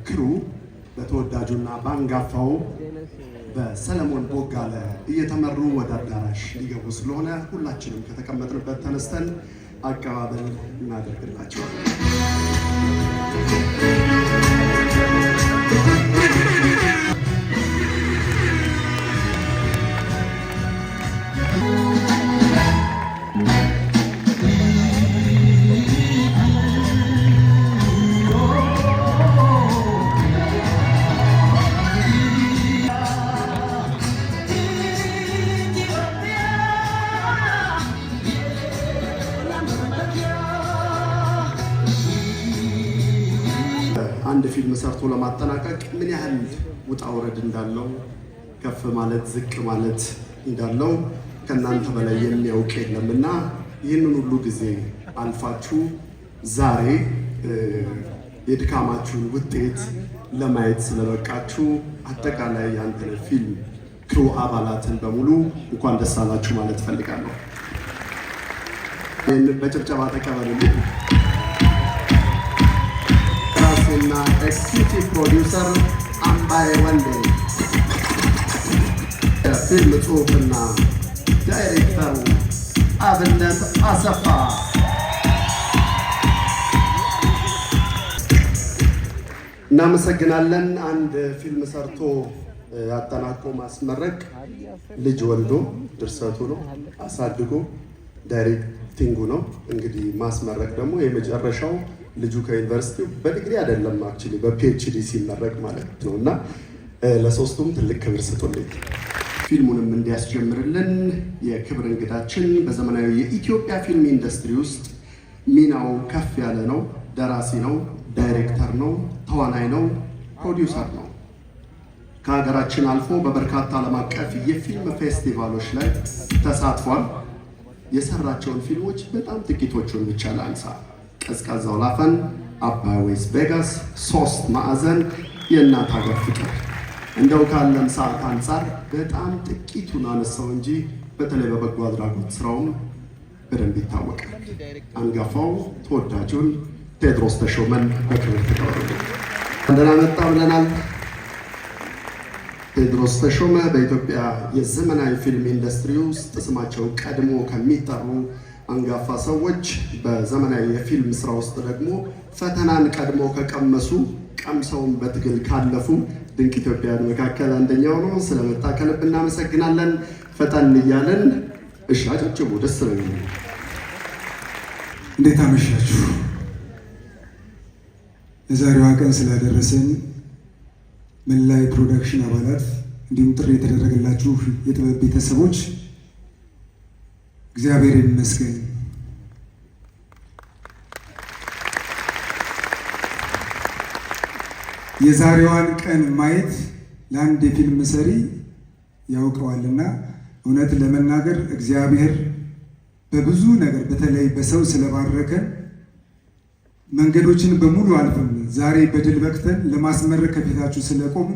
ክሩ በተወዳጁና ባንጋፋው በሰለሞን ቦጋለ እየተመሩ ወደ አዳራሽ ሊገቡ ስለሆነ ሁላችንም ከተቀመጥንበት ተነስተን አቀባበል እናደርግላቸዋለን። አንድ ፊልም ሰርቶ ለማጠናቀቅ ምን ያህል ውጣ ውረድ እንዳለው ከፍ ማለት ዝቅ ማለት እንዳለው ከናንተ በላይ የሚያውቅ የለምና ይህንን ሁሉ ጊዜ አልፋችሁ ዛሬ የድካማችሁን ውጤት ለማየት ስለበቃችሁ አጠቃላይ የአንተነህ ፊልም ክሩ አባላትን በሙሉ እንኳን ደስ አላችሁ ማለት ፈልጋለሁ። ይህንን በጭብጨባ ተቀበሉልኝ። እና ኤክስኪዩቲቭ ፕሮዲውሰር አምባዬ ወንዴ፣ የፊልም ጽሑፍና ዳይሬክተሩ አብነት አሰፋ፣ እናመሰግናለን። አንድ ፊልም ሰርቶ አጠናቆ ማስመረቅ ልጅ ወልዶ ድርሰቱ ነው፣ አሳድጎ ዳይሬክቲንጉ ነው። እንግዲህ ማስመረቅ ደግሞ የመጨረሻው ልጁ ከዩኒቨርሲቲው በዲግሪ አይደለም አክቹሊ በፒኤችዲ ሲመረቅ ማለት ነው። እና ለሶስቱም ትልቅ ክብር ስጡልኝ። ፊልሙንም እንዲያስጀምርልን የክብር እንግዳችን በዘመናዊ የኢትዮጵያ ፊልም ኢንዱስትሪ ውስጥ ሚናው ከፍ ያለ ነው። ደራሲ ነው፣ ዳይሬክተር ነው፣ ተዋናይ ነው፣ ፕሮዲውሰር ነው። ከሀገራችን አልፎ በበርካታ ዓለም አቀፍ የፊልም ፌስቲቫሎች ላይ ተሳትፏል። የሰራቸውን ፊልሞች በጣም ጥቂቶቹን ብቻ ላንሳ። ቀዝቃዛው ላፈን፣ አባይ ዌስ ቬጋስ፣ ሶስት ማዕዘን፣ የእናት ሀገር ፍቅር። እንደው ካለም ሰዓት አንጻር በጣም ጥቂቱን አነሳው እንጂ በተለይ በበጎ አድራጎት ስራውም በደንብ ይታወቃል። አንጋፋው ተወዳጁን ቴዎድሮስ ተሾመን በክብር ተቀበሉ። እንደና መጣ ብለናል። ቴዎድሮስ ተሾመ በኢትዮጵያ የዘመናዊ ፊልም ኢንዱስትሪ ውስጥ ስማቸው ቀድሞ ከሚጠሩ አንጋፋ ሰዎች፣ በዘመናዊ የፊልም ስራ ውስጥ ደግሞ ፈተናን ቀድሞ ከቀመሱ ቀምሰውን በትግል ካለፉ ድንቅ ኢትዮጵያውያን መካከል አንደኛው ነው። ስለመጣ ከልብ እናመሰግናለን። ፈጠን እያለን እሺ፣ አጨብጭቡ፣ ደስ ነው። እንዴት አመሻችሁ? የዛሬዋ ቀን ስላደረሰን መላይ ፕሮዳክሽን አባላት እንዲሁም ጥሪ የተደረገላችሁ የጥበብ ቤተሰቦች እግዚአብሔር ይመስገን። የዛሬዋን ቀን ማየት ለአንድ የፊልም ሰሪ ያውቀዋልና እውነት ለመናገር እግዚአብሔር በብዙ ነገር በተለይ በሰው ስለባረከን መንገዶችን በሙሉ አልፈን ዛሬ በድል በቅተን ለማስመረቅ ከፊታችሁ ስለቆሙ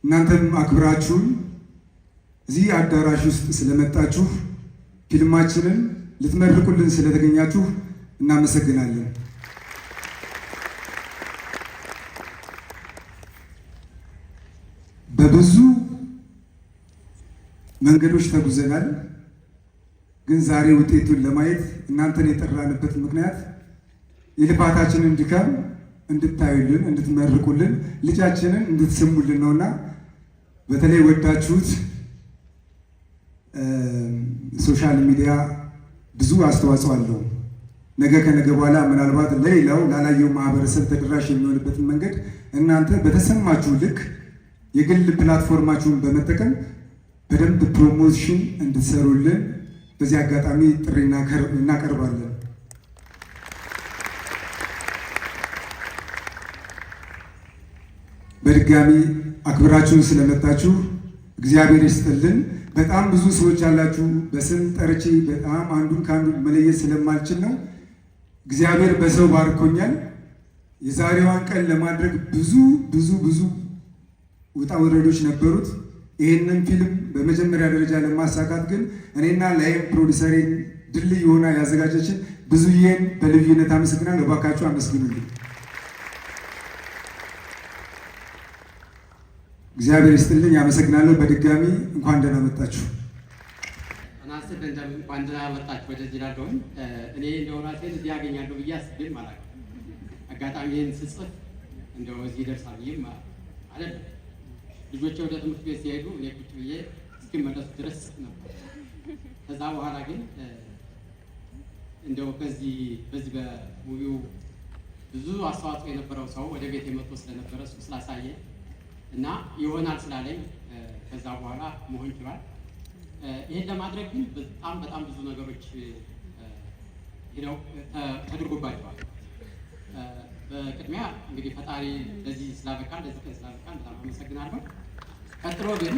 እናንተም አክብራችሁን እዚህ አዳራሽ ውስጥ ስለመጣችሁ ፊልማችንን ልትመርቁልን ስለተገኛችሁ እናመሰግናለን። በብዙ መንገዶች ተጉዘናል፣ ግን ዛሬ ውጤቱን ለማየት እናንተን የጠራንበት ምክንያት የልፋታችንን ድካም እንድታዩልን፣ እንድትመርቁልን፣ ልጃችንን እንድትስሙልን ነውና በተለይ ወዳችሁት ሶሻል ሚዲያ ብዙ አስተዋጽኦ አለው። ነገ ከነገ በኋላ ምናልባት ለሌላው ላላየው ማህበረሰብ ተደራሽ የሚሆንበትን መንገድ እናንተ በተሰማችሁ ልክ የግል ፕላትፎርማችሁን በመጠቀም በደንብ ፕሮሞሽን እንድትሰሩልን በዚህ አጋጣሚ ጥሪ እናቀርባለን። በድጋሚ አክብራችሁን ስለመጣችሁ እግዚአብሔር ይስጥልን። በጣም ብዙ ሰዎች ያላችሁ በስም ጠርቼ በጣም አንዱን ከአንዱ መለየት ስለማልችል ነው። እግዚአብሔር በሰው ባርኮኛል። የዛሬዋን ቀን ለማድረግ ብዙ ውጣ ውረዶች ነበሩት። ይህንን ፊልም በመጀመሪያ ደረጃ ለማሳካት ግን እኔና ላይም ፕሮዲሰሬን ድልድይ ሆና ያዘጋጀችን ብዙዬን በልዩነት አመሰግናለሁ። እባካችሁ አመስግኑልኝ። እግዚአብሔር ይስጥልኝ። አመሰግናለሁ። በድጋሚ እንኳን ደህና መጣችሁ። እንኳን ደህና መጣችሁ ወደዚህ ላለሁኝ እኔ እንደው ራሴን እዚህ ያገኛለሁ ብዬ አስቤም አላውቅም። አጋጣሚ ይህን ስጽፍ እንደው እዚህ ይደርሳል ብዬም አይደለም። ልጆቼ ወደ ትምህርት ቤት ሲሄዱ እኔ ቁጭ ብዬ እስኪመለሱ ድረስ ጽፍ ነበር። ከዛ በኋላ ግን እንደው በዚህ በሙቪው ብዙ አስተዋጽኦ የነበረው ሰው ወደ ቤት የመጥቶ ስለነበረ እሱ ስላሳየ እና ይሆናል ስላለኝ ከዛ በኋላ መሆን ይችላል። ይህን ለማድረግ ግን በጣም ብዙ ነገሮች ተደርጎባቸዋል። በቅድሚያ እንግዲህ ፈጣሪ ለዚህ ስላበቃን ለዚህ ቀን ስላበቃን በጣም አመሰግናለሁ። ቀጥሎ ግን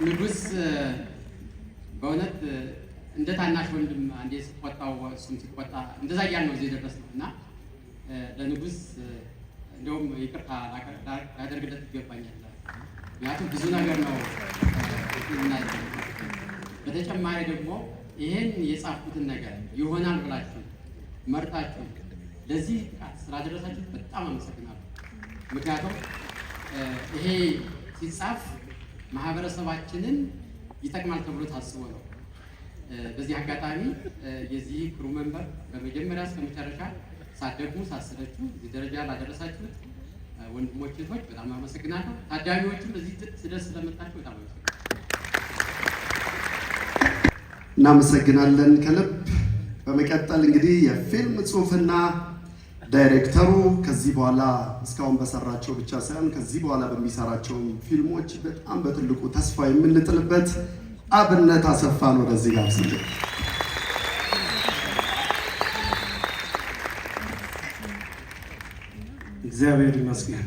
ንጉስ በእውነት እንደ ታናሽ ወንድም አንዴ ሲቆጣው እሱም ሲቆጣ እንደዛ እያልን ነው እዚህ የደረስነው እና ለንጉስ እንደውም ይቅርታ ላደርግለት ይገባኛል። ምክንያቱም ብዙ ነገር ነው የምናደርገው። በተጨማሪ ደግሞ ይህን የጻፍኩትን ነገር ይሆናል ብላችሁ መርጣችሁ ለዚህ ጥቃት ስላደረሳችሁ በጣም አመሰግናለሁ። ምክንያቱም ይሄ ሲጻፍ ማህበረሰባችንን ይጠቅማል ተብሎ ታስቦ ነው። በዚህ አጋጣሚ የዚህ ክሩ መንበር በመጀመሪያ እስከ መጨረሻ ሳትደክሙ ሳትሰለቹ እዚህ ደረጃ ላደረሳችሁት ወንድሞች እህቶች በጣም አመሰግናለሁ። ታዳሚዎችም እዚህ ስደርስ ስለመጣችሁ በጣም እናመሰግናለን ከልብ። በመቀጠል እንግዲህ የፊልም ጽሑፍና ዳይሬክተሩ ከዚህ በኋላ እስካሁን በሰራቸው ብቻ ሳይሆን ከዚህ በኋላ በሚሰራቸው ፊልሞች በጣም በትልቁ ተስፋ የምንጥልበት አብነት አሰፋን ወደዚህ ጋር ሲል እግዚአብሔር ይመስገን።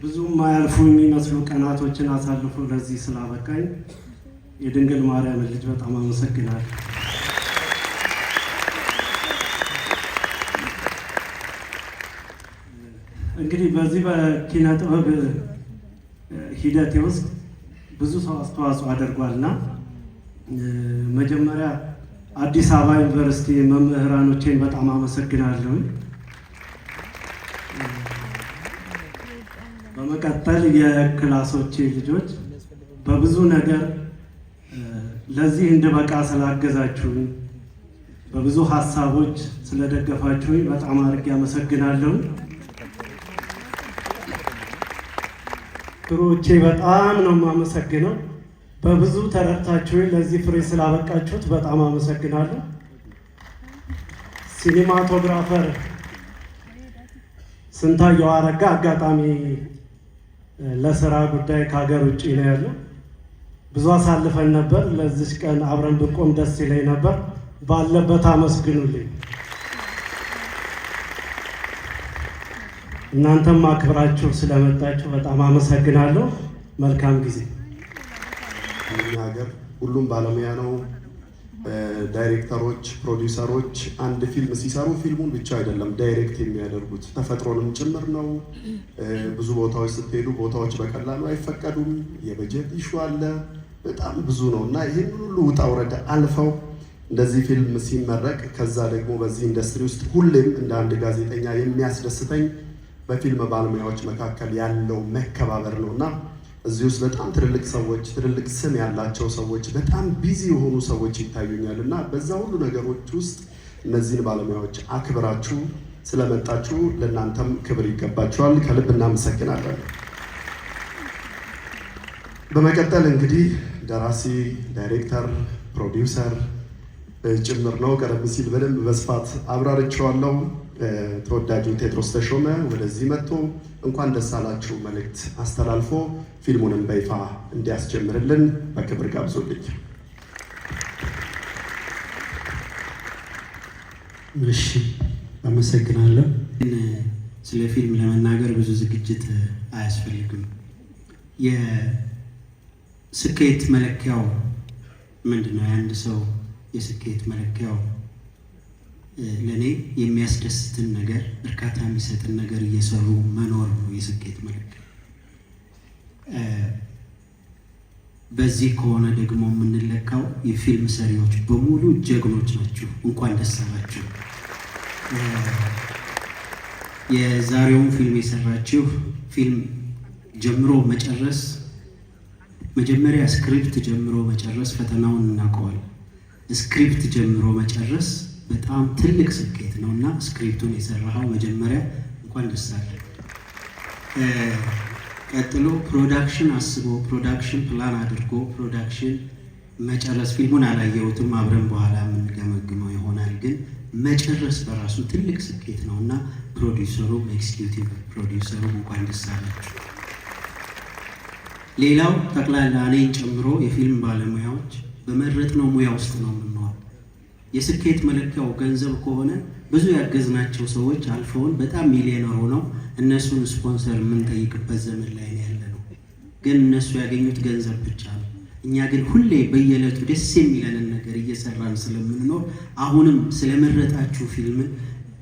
ብዙ ማያልፉ የሚመስሉ ቀናቶችን አሳልፎ ለዚህ ስላበቃኝ የድንግል ማርያም ልጅ በጣም አመሰግናለሁ። እንግዲህ በዚህ በኪነ ጥበብ ሂደቴ ውስጥ ብዙ ሰው አስተዋጽኦ አድርጓልና መጀመሪያ አዲስ አበባ ዩኒቨርሲቲ መምህራኖቼን በጣም አመሰግናለሁ። በመቀጠል የክላሶቼ ልጆች በብዙ ነገር ለዚህ እንድበቃ ስላገዛችሁኝ፣ በብዙ ሀሳቦች ስለደገፋችሁኝ በጣም አድርጌ አመሰግናለሁ። ክሮቼ በጣም ነው የማመሰግነው። በብዙ ተረድታችሁኝ ለዚህ ፍሬ ስላበቃችሁት በጣም አመሰግናለሁ። ሲኒማቶግራፈር ስንታየው አረጋ አጋጣሚ ለስራ ጉዳይ ከሀገር ውጭ ነው ያለው። ብዙ አሳልፈን ነበር። ለዚህ ቀን አብረን ብንቆም ደስ ይለኝ ነበር። ባለበት አመስግኑልኝ። እናንተም አክብራችሁ ስለመጣችሁ በጣም አመሰግናለሁ። መልካም ጊዜ። እኛ ሀገር ሁሉም ባለሙያ ነው። ዳይሬክተሮች፣ ፕሮዲውሰሮች አንድ ፊልም ሲሰሩ ፊልሙን ብቻ አይደለም ዳይሬክት የሚያደርጉት ተፈጥሮንም ጭምር ነው። ብዙ ቦታዎች ስትሄዱ ቦታዎች በቀላሉ አይፈቀዱም። የበጀት ኢሹ አለ፣ በጣም ብዙ ነው እና ይህን ሁሉ ውጣ ውረድ አልፈው እንደዚህ ፊልም ሲመረቅ ከዛ ደግሞ በዚህ ኢንዱስትሪ ውስጥ ሁሌም እንደ አንድ ጋዜጠኛ የሚያስደስተኝ በፊልም ባለሙያዎች መካከል ያለው መከባበር ነው እና እዚህ ውስጥ በጣም ትልልቅ ሰዎች፣ ትልልቅ ስም ያላቸው ሰዎች፣ በጣም ቢዚ የሆኑ ሰዎች ይታዩኛል እና በዛ ሁሉ ነገሮች ውስጥ እነዚህን ባለሙያዎች አክብራችሁ ስለመጣችሁ ለእናንተም ክብር ይገባችኋል። ከልብ እናመሰግናለን። በመቀጠል እንግዲህ ደራሲ፣ ዳይሬክተር፣ ፕሮዲውሰር ጭምር ነው። ቀደም ሲል በደንብ በስፋት አብራርቼዋለሁ። ተወዳጁ ቴዎድሮስ ተሾመ ወደዚህ መጥቶ እንኳን ደስ አላችሁ መልእክት አስተላልፎ ፊልሙንም በይፋ እንዲያስጀምርልን በክብር ጋብዞልኝ። እሺ፣ አመሰግናለሁ። ስለ ፊልም ለመናገር ብዙ ዝግጅት አያስፈልግም። የስኬት መለኪያው ምንድን ነው? የአንድ ሰው የስኬት መለኪያው ለእኔ የሚያስደስትን ነገር፣ እርካታ የሚሰጥን ነገር እየሰሩ መኖር ነው የስኬት መለኪያ። በዚህ ከሆነ ደግሞ የምንለካው የፊልም ሰሪዎች በሙሉ ጀግኖች ናቸው። እንኳን ደስ አላችሁ። የዛሬውን ፊልም የሰራችሁ ፊልም ጀምሮ መጨረስ፣ መጀመሪያ ስክሪፕት ጀምሮ መጨረስ ፈተናውን እናውቀዋል። ስክሪፕት ጀምሮ መጨረስ በጣም ትልቅ ስኬት ነው እና ስክሪፕቱን የሰራኸው መጀመሪያ እንኳን ደስ አለህ። ቀጥሎ ፕሮዳክሽን አስቦ ፕሮዳክሽን ፕላን አድርጎ ፕሮዳክሽን መጨረስ። ፊልሙን አላየሁትም፣ አብረን በኋላ የምንገመግመው ይሆናል። ግን መጨረስ በራሱ ትልቅ ስኬት ነው እና ፕሮዲውሰሩ ኤክስኪዩቲቭ ፕሮዲውሰሩ እንኳን ደስ አላችሁ። ሌላው ጠቅላላ እኔን ጨምሮ የፊልም ባለሙያዎች በመረጥነው ሙያ ውስጥ ነው የምንኖረው። የስኬት መለኪያው ገንዘብ ከሆነ ብዙ ያገዝናቸው ሰዎች አልፈውን በጣም ሚሊዮነር ሆነው እነሱን ስፖንሰር የምንጠይቅበት ዘመን ላይ ያለ ነው። ግን እነሱ ያገኙት ገንዘብ ብቻ ነው። እኛ ግን ሁሌ በየዕለቱ ደስ የሚለንን ነገር እየሰራን ስለምንኖር አሁንም ስለመረጣችሁ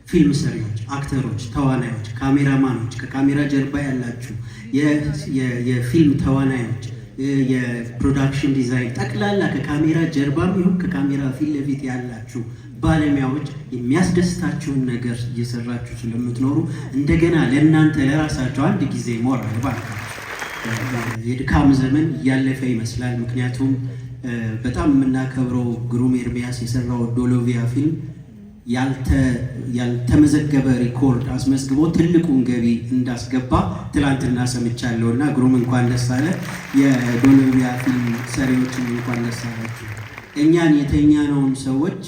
ፊልም ሰሪዎች፣ አክተሮች፣ ተዋናዮች፣ ካሜራማኖች፣ ከካሜራ ጀርባ ያላችሁ የፊልም ተዋናዮች፣ የፕሮዳክሽን ዲዛይን ጠቅላላ ከካሜራ ጀርባም ይሁን ከካሜራ ፊት ለፊት ያላችሁ ባለሙያዎች የሚያስደስታችሁን ነገር እየሰራችሁ ስለምትኖሩ እንደገና ለእናንተ ለራሳችሁ አንድ ጊዜ ሞራል ባካችሁ። የድካም ዘመን እያለፈ ይመስላል። ምክንያቱም በጣም የምናከብረው ግሩም ኤርሚያስ የሰራው ዶሎቪያ ፊልም ያልተመዘገበ ሪኮርድ አስመዝግቦ ትልቁን ገቢ እንዳስገባ ትላንትና ሰምቻለሁ እና ግሩም እንኳን ደስ አለ። የዶሎቪያ ፊልም ሰሪዎችን እንኳን ደስ አላችሁ። እኛን የተኛነውን ሰዎች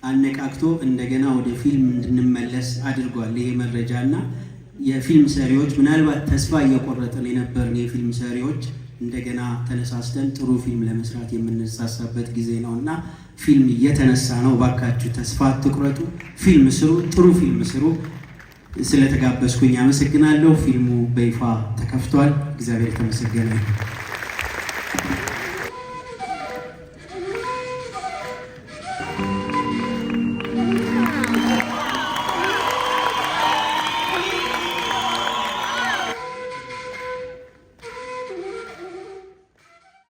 አነቃቅቶ እንደገና ወደ ፊልም እንድንመለስ አድርጓል ይሄ መረጃ እና የፊልም ሰሪዎች ምናልባት ተስፋ እየቆረጥን የነበርን የፊልም ሰሪዎች እንደገና ተነሳስተን ጥሩ ፊልም ለመስራት የምንሳሳበት ጊዜ ነው እና ፊልም እየተነሳ ነው። ባካችሁ ተስፋ አትቁረጡ፣ ፊልም ስሩ፣ ጥሩ ፊልም ስሩ። ስለተጋበዝኩኝ አመሰግናለሁ። ፊልሙ በይፋ ተከፍቷል። እግዚአብሔር የተመሰገነ ይሁን።